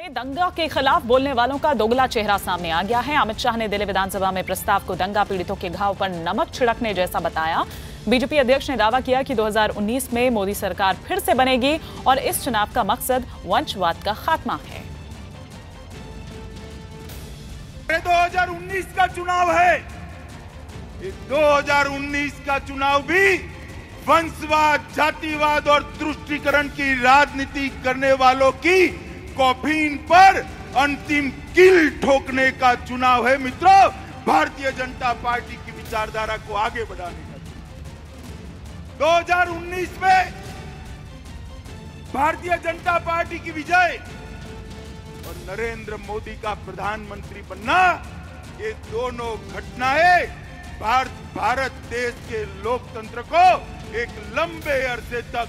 में दंगा के खिलाफ बोलने वालों का दोगला चेहरा सामने आ गया है। अमित शाह ने दिल्ली विधानसभा में प्रस्ताव को दंगा पीड़ितों के घाव पर नमक छिड़कने जैसा बताया। बीजेपी अध्यक्ष ने दावा किया कि 2019 में मोदी सरकार फिर से बनेगी और इस चुनाव का मकसद वंशवाद का खात्मा है। 2019 का चुनाव है, 2019 का चुनाव भी वंशवाद, जातिवाद और तुष्टीकरण की राजनीति करने वालों की कॉफिन पर अंतिम कील ठोकने का चुनाव है। मित्रों, भारतीय जनता पार्टी की विचारधारा को आगे बढ़ाने का चुनाव। 2019 में भारतीय जनता पार्टी की विजय और नरेंद्र मोदी का प्रधानमंत्री बनना, ये दोनों घटनाएं भारत देश के लोकतंत्र को एक लंबे अरसे तक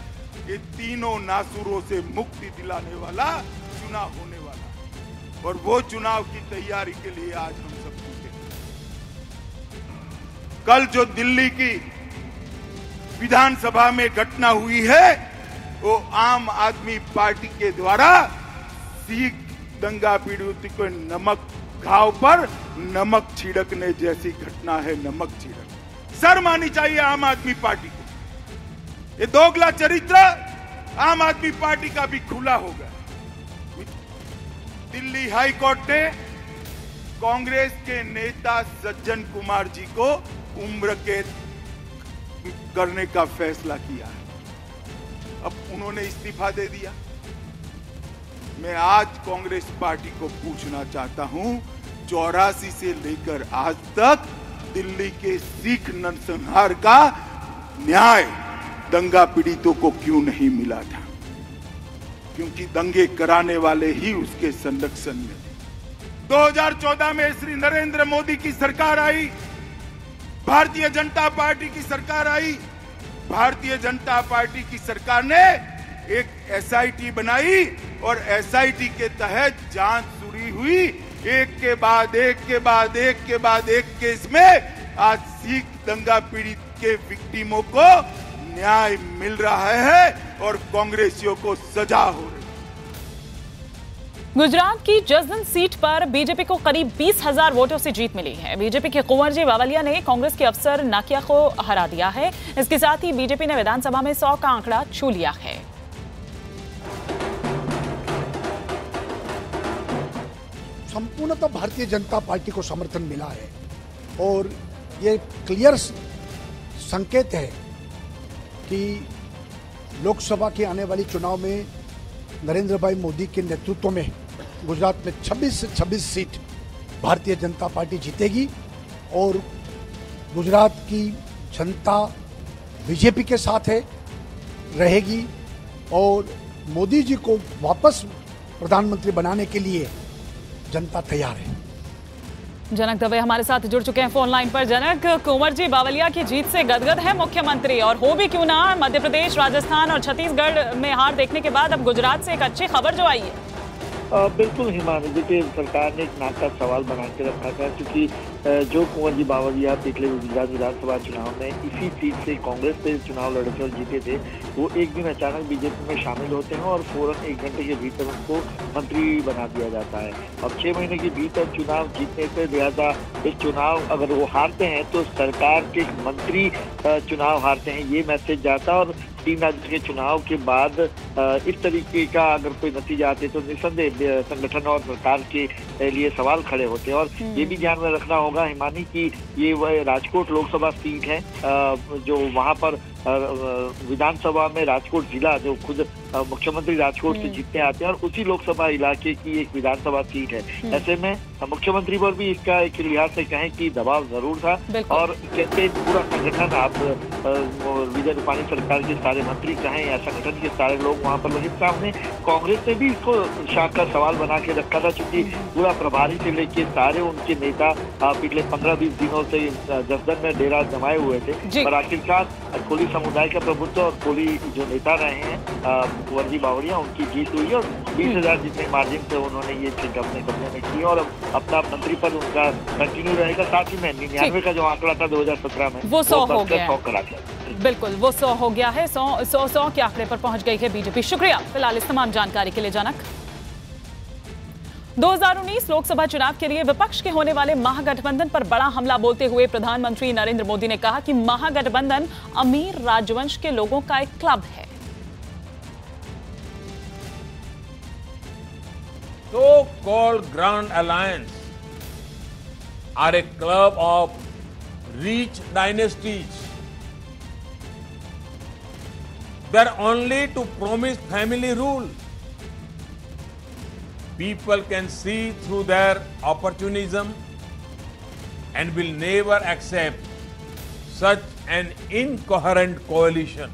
ये तीनों नासुरों से मुक्ति दिलाने वाला चुनाव होने वाला, और वो चुनाव की तैयारी के लिए आज हम सब जुटे। कल जो दिल्ली की विधानसभा में घटना हुई है, वो आम आदमी पार्टी के द्वारा सिख दंगा पीड़ितों को नमक घाव पर नमक छिड़कने जैसी घटना है। नमक छिड़क, शर्म आनी चाहिए आम आदमी पार्टी को। ये दोगला चरित्र आम आदमी पार्टी का भी खुला होगा। दिल्ली हाई कोर्ट ने कांग्रेस के नेता सज्जन कुमार जी को उम्र कैद करने का फैसला किया है। अब उन्होंने इस्तीफा दे दिया। मैं आज कांग्रेस पार्टी को पूछना चाहता हूं, 84 से लेकर आज तक दिल्ली के सिख नरसंहार का न्याय दंगा पीड़ितों को क्यों नहीं मिला था? क्योंकि दंगे कराने वाले ही उसके संरक्षण में थे। 2014 में श्री नरेंद्र मोदी की सरकार आई, भारतीय जनता पार्टी की सरकार आई। भारतीय जनता पार्टी की सरकार ने एक एसआईटी बनाई और एसआईटी के तहत जांच शुरू हुई। एक के बाद एक के बाद एक के बाद एक केस में आज सिख दंगा पीड़ित के विक्टिमों को न्याय मिल रहा है और कांग्रेसियों को सजा हो रही है। गुजरात की जसदन सीट पर बीजेपी को करीब 20,000 वोटों से जीत मिली है। बीजेपी के कुंवर बावलिया ने कांग्रेस के अफसर नाकिया को हरा दिया है। इसके साथ ही बीजेपी ने विधानसभा में 100 का आंकड़ा छू लिया है। संपूर्णतः भारतीय जनता पार्टी को समर्थन मिला है और ये क्लियर संकेत है कि लोकसभा के आने वाली चुनाव में नरेंद्र भाई मोदी के नेतृत्व में गुजरात में 26 से 26 सीट भारतीय जनता पार्टी जीतेगी और गुजरात की जनता बीजेपी के साथ है रहेगी और मोदी जी को वापस प्रधानमंत्री बनाने के लिए जनता तैयार है। जनक दवे हमारे साथ जुड़ चुके हैं फोन लाइन पर। जनक, कुंवर बावलिया की जीत से गदगद है मुख्यमंत्री, और हो भी क्यों ना, मध्य प्रदेश, राजस्थान और छत्तीसगढ़ में हार देखने के बाद अब गुजरात से एक अच्छी खबर जो आई है। बिल्कुल हिमानी, देखिए सरकार ने एक नाक का सवाल बना के रखा था, क्योंकि जो कुंवर बावलिया पिछले गुजरात विधानसभा चुनाव में इसी सीट से कांग्रेस से चुनाव लड़े थे और जीते थे, वो एक दिन अचानक बीजेपी में शामिल होते हैं और फौरन 1 घंटे के भीतर उनको मंत्री बना दिया जाता है। अब 6 महीने के भीतर चुनाव जीतने से लिहाजा इस चुनाव अगर वो हारते हैं तो सरकार के मंत्री चुनाव हारते हैं, ये मैसेज जाता है। और 3 राज्य के चुनाव के बाद इस तरीके का अगर कोई नतीजा आते तो निसंदेह संगठन और सरकार के लिए सवाल खड़े होते हैं। और ये भी ध्यान में रखना होगा हिमानी की ये वह राजकोट लोकसभा सीट है, जो वहां पर विधानसभा में राजकोट जिला जो खुद मुख्यमंत्री राजकोट से जीतने आते हैं और उसी लोकसभा इलाके की एक विधानसभा सीट है। ऐसे में मुख्यमंत्री पर भी इसका एक लिहाज से कहें कि दबाव जरूर था और कहते पूरा संगठन, आप विजय रूपाणी सरकार के सारे मंत्री कहें या संगठन के सारे लोग वहां पर लगे सामने, कांग्रेस ने भी इसको शाख का सवाल बना के रखा था, क्योंकि पूरा प्रभारी से लेके सारे उनके नेता पिछले 15-20 दिनों से जसदन में डेरा जमाए हुए थे। पर आखिरकार कोली समुदाय का प्रभुत्व और कोली जो नेता रहे हैं कुंवर बावलिया, उनकी जीत हुई और 20,000 जितने मार्जिन से उन्होंने ये सीट अपने कब्जे में की और अपना मंत्री पद उनका कंटिन्यू रहेगा। साथ ही में 99 का जो आंकड़ा था 2017 में वो 100 हो गया। 100 करा दिया। बिल्कुल, वो 100 हो गया है। 100 के आंकड़े पर पहुंच गई है बीजेपी। शुक्रिया फिलहाल इस तमाम जानकारी के लिए जनक। 2019 लोकसभा चुनाव के लिए विपक्ष के होने वाले महागठबंधन पर बड़ा हमला बोलते हुए प्रधानमंत्री नरेंद्र मोदी ने कहा कि महागठबंधन अमीर राजवंश के लोगों का एक क्लब है। So-called Grand Alliance are a club of rich dynasties. They're only to promise family rule. People can see through their opportunism and will never accept such an incoherent coalition.